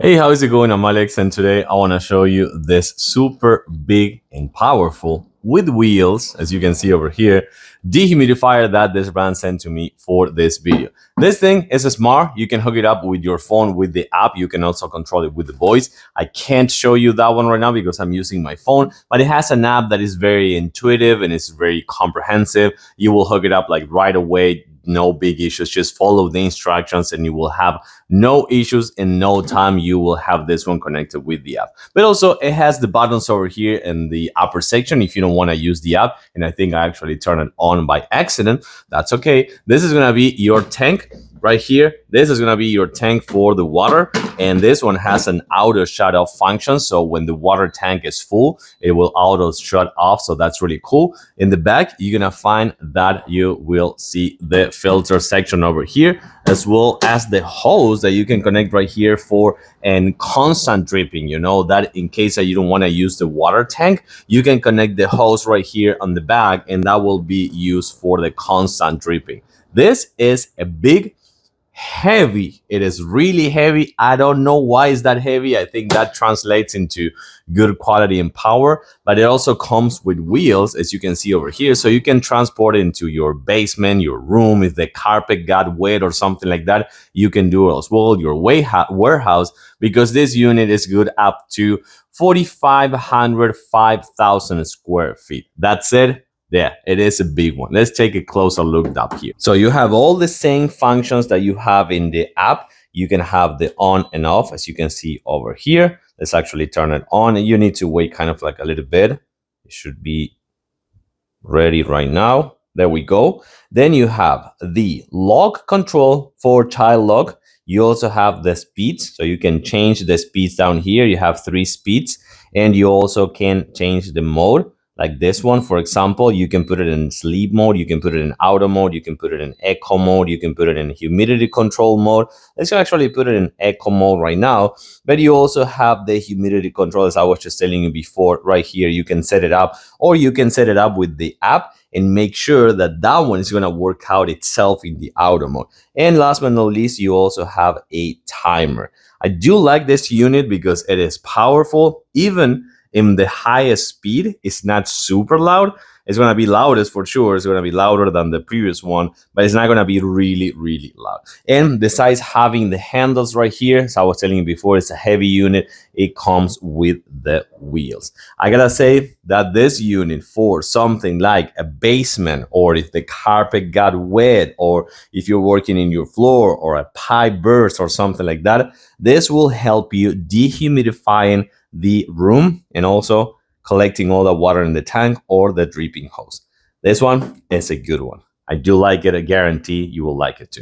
Hey, how's it going? I'm Alex, and today I want to show you this super big and powerful with wheels, as you can see over here, dehumidifier that this brand sent to me for this video. This thing is smart. You can hook it up with your phone with the app. You can also control it with the voice. I can't show you that one right now because I'm using my phone, but it has an app that is very intuitive and it's very comprehensive. You will hook it up like right away. No big issues. Just follow the instructions and you will have no issues. In no time you will have this one connected with the app. But also it has the buttons over here in the upper section if you don't want to use the app, and I think I actually turned it on by accident. That's okay. This is going to be your tank right here. This is going to be your tank for the water, and this one has an auto shut off function, so when the water tank is full it will auto shut off, so that's really cool. In the back you're going to find that you will see the filter section over here, as well as the hose that you can connect right here for and constant dripping. You know that in case that you don't want to use the water tank, you can connect the hose right here on the back, and that will be used for the constant dripping. This is a big, heavy. It is really heavy. I don't know why it's that heavy. I think that translates into good quality and power, but it also comes with wheels, as you can see over here, so you can transport it into your basement, your room. If the carpet got wet or something like that, you can do it as well, your warehouse, because this unit is good up to 4,500, 5,000 square feet. That's it. Yeah, it is a big one. Let's take a closer look up here. So you have all the same functions that you have in the app. You can have the on and off, as you can see over here. Let's actually turn it on, and you need to wait kind of like a little bit. It should be ready right now. There we go. Then you have the lock control for child lock. You also have the speeds, so you can change the speeds down here. You have 3 speeds, and you also can change the mode. Like this one, for example, you can put it in sleep mode, you can put it in auto mode, you can put it in eco mode, you can put it in humidity control mode. Let's actually put it in eco mode right now. But you also have the humidity control, as I was just telling you before, right here. You can set it up, or you can set it up with the app and make sure that that one is going to work out itself in the auto mode. And last but not least, you also have a timer. I do like this unit because it is powerful. Even in the highest speed, it's not super loud. It's going to be loudest for sure. It's going to be louder than the previous one, but it's not going to be really, really loud. And besides having the handles right here, as I was telling you before, it's a heavy unit. It comes with the wheels. I gotta say that this unit, for something like a basement, or if the carpet got wet, or if you're working in your floor, or a pipe burst or something like that, this will help you dehumidifying the room and also collecting all the water in the tank or the dripping hose. This one is a good one. I do like it. I guarantee you will like it too.